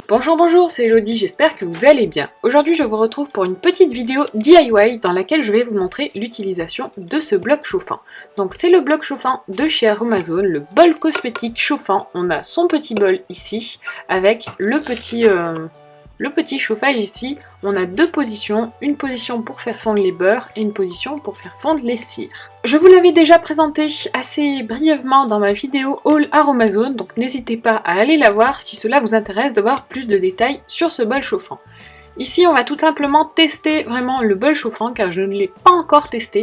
Bonjour, bonjour, c'est Elodie, j'espère que vous allez bien. Aujourd'hui, je vous retrouve pour une petite vidéo DIY dans laquelle je vais vous montrer l'utilisation de ce bloc chauffant. Donc c'est le bloc chauffant de chez Aromazone, le bol cosmétique chauffant. On a son petit bol ici avec le petit chauffage ici. On a deux positions, une position pour faire fondre les beurres et une position pour faire fondre les cires. Je vous l'avais déjà présenté assez brièvement dans ma vidéo haul Aromazone, donc n'hésitez pas à aller la voir si cela vous intéresse d'avoir plus de détails sur ce bol chauffant. Ici on va tout simplement tester vraiment le bol chauffant car je ne l'ai pas encore testé.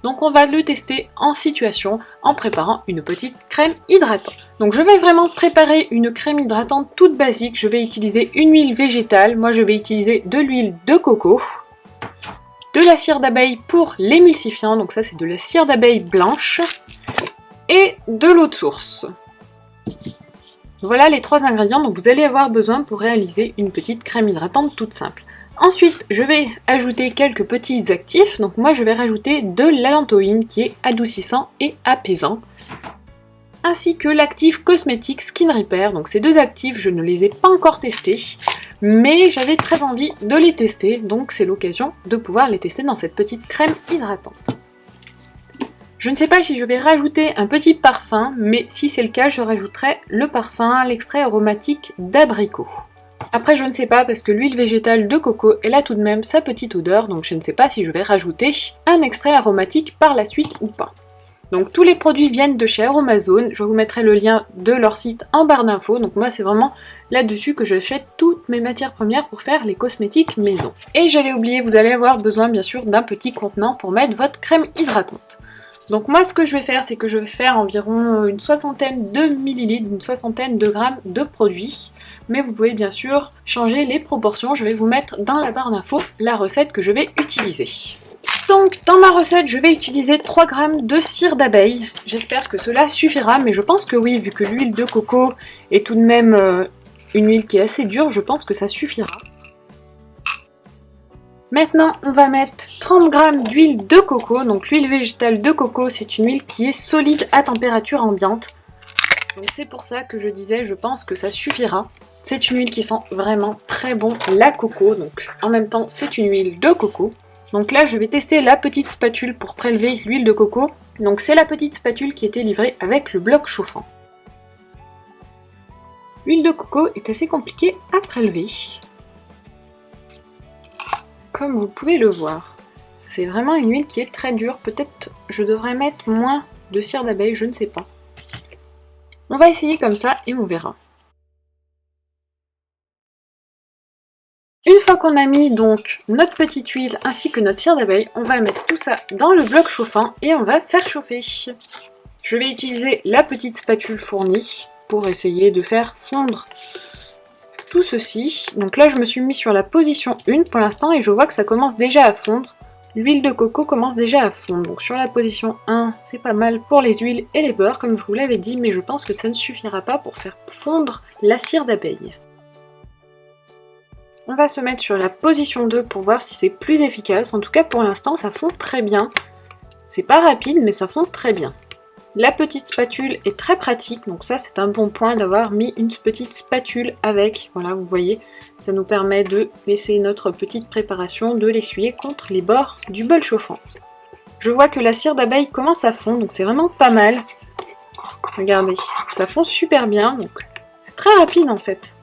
Donc on va le tester en situation en préparant une petite crème hydratante. Donc je vais vraiment préparer une crème hydratante toute basique. Je vais utiliser une huile végétale. Moi je vais utiliser de l'huile de coco. De la cire d'abeille pour l'émulsifiant. Donc ça c'est de la cire d'abeille blanche. Et de l'eau de source. Voilà les trois ingrédients dont vous allez avoir besoin pour réaliser une petite crème hydratante toute simple. Ensuite, je vais ajouter quelques petits actifs. Donc moi, je vais rajouter de l'allantoïne qui est adoucissant et apaisant. Ainsi que l'actif cosmétique Skin Repair. Donc ces deux actifs, je ne les ai pas encore testés. Mais j'avais très envie de les tester. Donc c'est l'occasion de pouvoir les tester dans cette petite crème hydratante. Je ne sais pas si je vais rajouter un petit parfum, mais si c'est le cas, je rajouterai le parfum, l'extrait aromatique d'abricot. Après, je ne sais pas parce que l'huile végétale de coco, elle a tout de même sa petite odeur, donc je ne sais pas si je vais rajouter un extrait aromatique par la suite ou pas. Donc tous les produits viennent de chez Aromazone, je vous mettrai le lien de leur site en barre d'infos, donc moi c'est vraiment là-dessus que j'achète toutes mes matières premières pour faire les cosmétiques maison. Et j'allais oublier, vous allez avoir besoin bien sûr d'un petit contenant pour mettre votre crème hydratante. Donc moi ce que je vais faire, c'est que je vais faire environ une soixantaine de millilitres, une soixantaine de grammes de produits. Mais vous pouvez bien sûr changer les proportions, je vais vous mettre dans la barre d'infos la recette que je vais utiliser. Donc dans ma recette, je vais utiliser 3 grammes de cire d'abeille. J'espère que cela suffira, mais je pense que oui, vu que l'huile de coco est tout de même une huile qui est assez dure, je pense que ça suffira. Maintenant, on va mettre 30 g d'huile de coco. Donc l'huile végétale de coco, c'est une huile qui est solide à température ambiante. Donc c'est pour ça que je disais, je pense que ça suffira. C'est une huile qui sent vraiment très bon la coco. Donc en même temps, c'est une huile de coco. Donc là, je vais tester la petite spatule pour prélever l'huile de coco. Donc c'est la petite spatule qui était livrée avec le bloc chauffant. L'huile de coco est assez compliquée à prélever. Comme vous pouvez le voir, c'est vraiment une huile qui est très dure. Peut-être je devrais mettre moins de cire d'abeille, je ne sais pas. On va essayer comme ça et on verra. Une fois qu'on a mis donc notre petite huile ainsi que notre cire d'abeille, on va mettre tout ça dans le bloc chauffant et on va faire chauffer. Je vais utiliser la petite spatule fournie pour essayer de faire fondre tout ceci. Donc là je me suis mis sur la position 1 pour l'instant et je vois que ça commence déjà à fondre. L'huile de coco commence déjà à fondre. Donc sur la position 1, c'est pas mal pour les huiles et les beurres comme je vous l'avais dit, mais je pense que ça ne suffira pas pour faire fondre la cire d'abeille. On va se mettre sur la position 2 pour voir si c'est plus efficace. En tout cas pour l'instant ça fond très bien. C'est pas rapide mais ça fond très bien. La petite spatule est très pratique, donc ça c'est un bon point d'avoir mis une petite spatule avec. Voilà, vous voyez, ça nous permet de laisser notre petite préparation, de l'essuyer contre les bords du bol chauffant. Je vois que la cire d'abeille commence à fondre, donc c'est vraiment pas mal. Regardez, ça fond super bien, donc c'est très rapide en fait.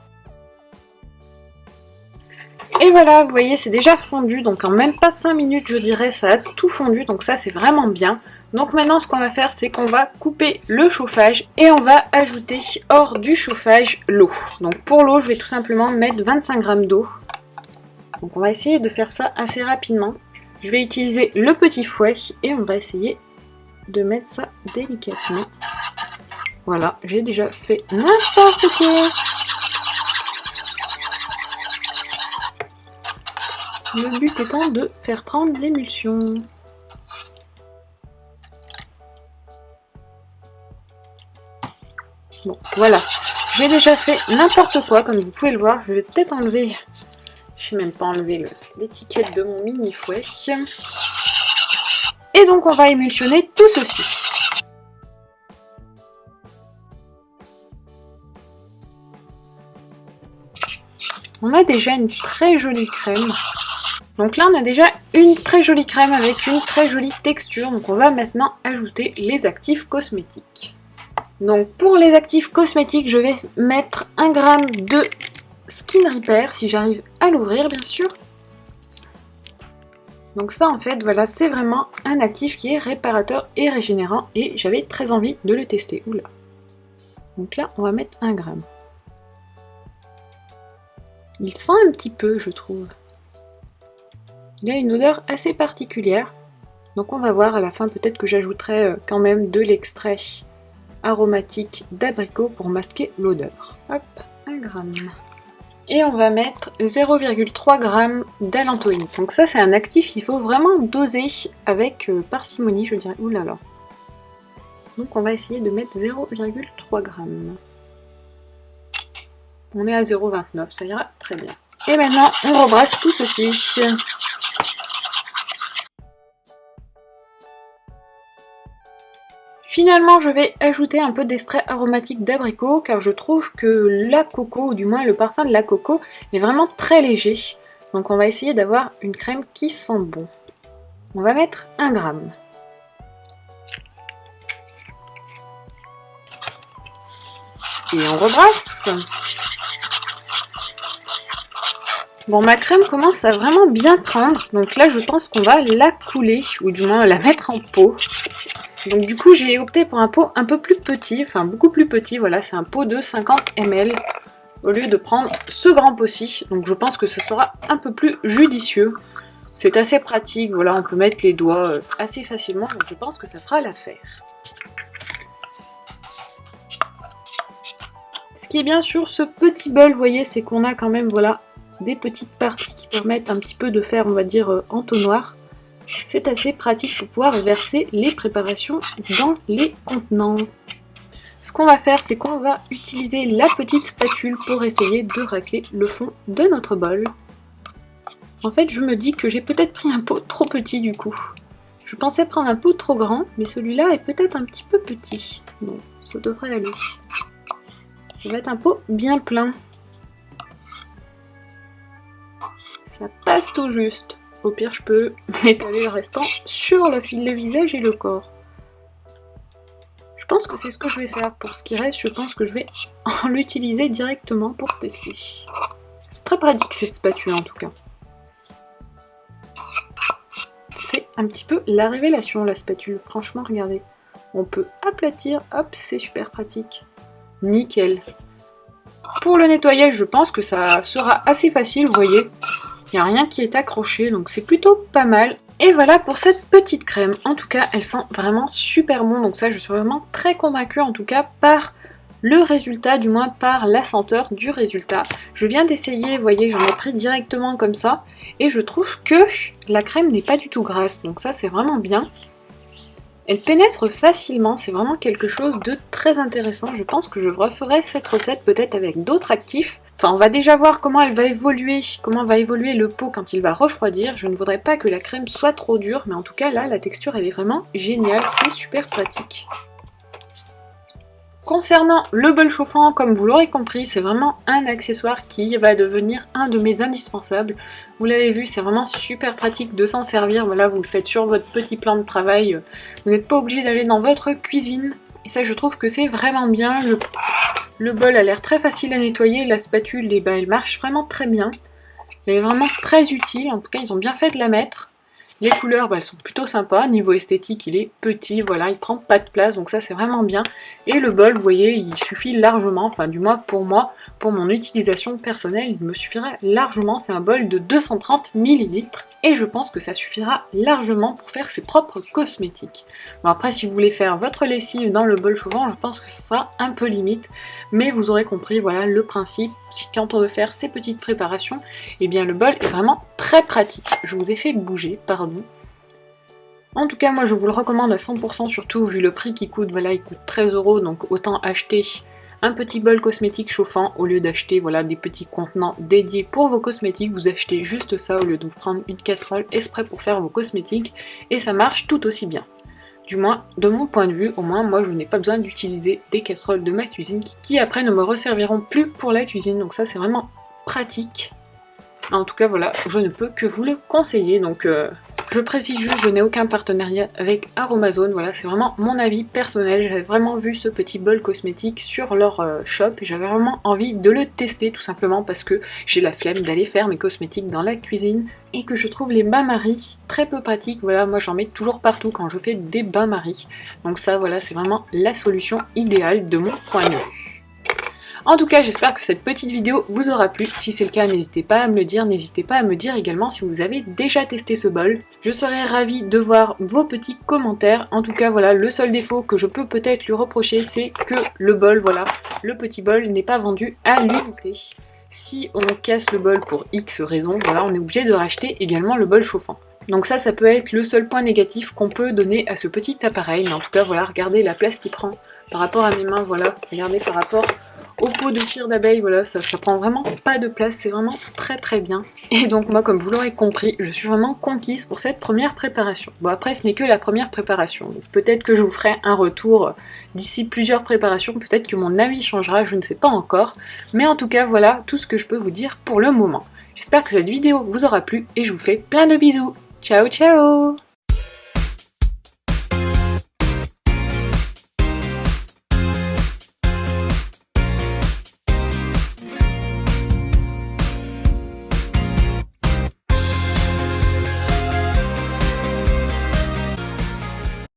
Et voilà, vous voyez, c'est déjà fondu, donc en même pas 5 minutes je dirais, ça a tout fondu, donc ça c'est vraiment bien. Donc maintenant ce qu'on va faire, c'est qu'on va couper le chauffage et on va ajouter hors du chauffage l'eau. Donc pour l'eau, je vais tout simplement mettre 25 g d'eau. Donc on va essayer de faire ça assez rapidement. Je vais utiliser le petit fouet et on va essayer de mettre ça délicatement. Voilà, j'ai déjà fait n'importe quoi. Le but étant de faire prendre l'émulsion. Bon, voilà. J'ai déjà fait n'importe quoi, comme vous pouvez le voir. Je vais peut-être enlever... Je n'ai même pas enlevé l'étiquette de mon mini fouet. Et donc, on va émulsionner tout ceci. on a déjà une très jolie crème. Donc là, on a déjà une très jolie crème avec une très jolie texture. Donc on va maintenant ajouter les actifs cosmétiques. Donc pour les actifs cosmétiques, je vais mettre 1 g de Skin Repair, si j'arrive à l'ouvrir bien sûr. Donc ça en fait, voilà, c'est vraiment un actif qui est réparateur et régénérant et j'avais très envie de le tester. Oula. Donc là, on va mettre 1 g. Il sent un petit peu, je trouve. Il a une odeur assez particulière. Donc on va voir à la fin, peut-être que j'ajouterai quand même de l'extrait aromatique d'abricot pour masquer l'odeur. Hop, 1 g. Et on va mettre 0,3 g d'alantoïne. Donc ça c'est un actif qu'il faut vraiment doser avec parcimonie, je dirais. Ouh là là. Donc on va essayer de mettre 0,3 g. On est à 0,29, ça ira très bien. Et maintenant on rebrasse tout ceci. Finalement, je vais ajouter un peu d'extrait aromatique d'abricot car je trouve que la coco, ou du moins le parfum de la coco, est vraiment très léger. Donc on va essayer d'avoir une crème qui sent bon. On va mettre 1 g. Et on rebrasse. Bon, ma crème commence à vraiment bien prendre. Donc là, je pense qu'on va la couler, ou du moins la mettre en pot. Donc du coup j'ai opté pour un pot un peu plus petit, enfin beaucoup plus petit, voilà, c'est un pot de 50 ml au lieu de prendre ce grand pot-ci. Donc je pense que ce sera un peu plus judicieux. C'est assez pratique, voilà, on peut mettre les doigts assez facilement, donc je pense que ça fera l'affaire. Ce qui est bien sûr ce petit bol, vous voyez, c'est qu'on a quand même, voilà, des petites parties qui permettent un petit peu de faire, on va dire, entonnoir. C'est assez pratique pour pouvoir verser les préparations dans les contenants. Ce qu'on va faire, c'est qu'on va utiliser la petite spatule pour essayer de racler le fond de notre bol. En fait, je me dis que j'ai peut-être pris un pot trop petit du coup. Je pensais prendre un pot trop grand, mais celui-là est peut-être un petit peu petit. Bon, ça devrait aller. Ça va être un pot bien plein. Ça passe tout juste. Au pire, je peux étaler le restant sur le visage et le corps. Je pense que c'est ce que je vais faire. Pour ce qui reste, je pense que je vais l'utiliser directement pour tester. C'est très pratique cette spatule en tout cas. C'est un petit peu la révélation la spatule. Franchement, regardez. On peut aplatir, hop, c'est super pratique. Nickel. Pour le nettoyage, je pense que ça sera assez facile, vous voyez. Il n'y a rien qui est accroché, donc c'est plutôt pas mal. Et voilà pour cette petite crème. En tout cas, elle sent vraiment super bon. Donc ça, je suis vraiment très convaincue, en tout cas, par le résultat, du moins par la senteur du résultat. Je viens d'essayer, vous voyez, j'en ai pris directement comme ça. Et je trouve que la crème n'est pas du tout grasse. Donc ça, c'est vraiment bien. Elle pénètre facilement, c'est vraiment quelque chose de très intéressant. Je pense que je referai cette recette peut-être avec d'autres actifs. Enfin, on va déjà voir comment elle va évoluer, comment va évoluer le pot quand il va refroidir. Je ne voudrais pas que la crème soit trop dure, mais en tout cas là, la texture elle est vraiment géniale, c'est super pratique. Concernant le bol chauffant, comme vous l'aurez compris, c'est vraiment un accessoire qui va devenir un de mes indispensables. Vous l'avez vu, c'est vraiment super pratique de s'en servir. Voilà, vous le faites sur votre petit plan de travail. Vous n'êtes pas obligé d'aller dans votre cuisine. Et ça, je trouve que c'est vraiment bien. Le bol a l'air très facile à nettoyer. La spatule, eh ben, elle marche vraiment très bien. Elle est vraiment très utile. En tout cas, ils ont bien fait de la mettre. Les couleurs, elles sont plutôt sympas. Niveau esthétique, il est petit, voilà, il prend pas de place, donc ça c'est vraiment bien. Et le bol, vous voyez, il suffit largement, enfin du moins, pour mon utilisation personnelle, il me suffira largement. C'est un bol de 230 ml. Et je pense que ça suffira largement pour faire ses propres cosmétiques. Bon après, si vous voulez faire votre lessive dans le bol chauffant, je pense que ce sera un peu limite. Mais vous aurez compris, voilà, le principe. Quand on veut faire ces petites préparations, eh bien le bol est vraiment très pratique. Je vous ai fait bouger, pardon. En tout cas, moi je vous le recommande à 100%, surtout vu le prix qui coûte. Voilà, il coûte 13 €, donc autant acheter un petit bol cosmétique chauffant au lieu d'acheter voilà, des petits contenants dédiés pour vos cosmétiques. Vous achetez juste ça au lieu de vous prendre une casserole exprès pour faire vos cosmétiques et ça marche tout aussi bien. Du moins, de mon point de vue, au moins, moi je n'ai pas besoin d'utiliser des casseroles de ma cuisine qui après ne me resserviront plus pour la cuisine. Donc ça c'est vraiment pratique. En tout cas voilà, je ne peux que vous le conseiller. Donc je précise juste, je n'ai aucun partenariat avec Aromazone, voilà, c'est vraiment mon avis personnel. J'avais vraiment vu ce petit bol cosmétique sur leur shop et j'avais vraiment envie de le tester tout simplement parce que j'ai la flemme d'aller faire mes cosmétiques dans la cuisine et que je trouve les bains-maries très peu pratiques. Voilà, moi j'en mets toujours partout quand je fais des bains-maries. Donc ça voilà, c'est vraiment la solution idéale de mon point de vue. En tout cas, j'espère que cette petite vidéo vous aura plu. Si c'est le cas, n'hésitez pas à me le dire. N'hésitez pas à me dire également si vous avez déjà testé ce bol. Je serais ravie de voir vos petits commentaires. En tout cas, voilà, le seul défaut que je peux peut-être lui reprocher, c'est que le bol, voilà, le petit bol n'est pas vendu à l'unité. Si on casse le bol pour X raison, voilà, on est obligé de racheter également le bol chauffant. Donc ça peut être le seul point négatif qu'on peut donner à ce petit appareil. Mais en tout cas, voilà, regardez la place qu'il prend par rapport à mes mains, voilà, regardez par rapport au pot de cire d'abeille, voilà, ça prend vraiment pas de place, c'est vraiment très bien. Et donc moi, comme vous l'aurez compris, je suis vraiment conquise pour cette première préparation. Bon après, ce n'est que la première préparation, donc peut-être que je vous ferai un retour d'ici plusieurs préparations, peut-être que mon avis changera, je ne sais pas encore. Mais en tout cas, voilà tout ce que je peux vous dire pour le moment. J'espère que cette vidéo vous aura plu et je vous fais plein de bisous. Ciao ciao!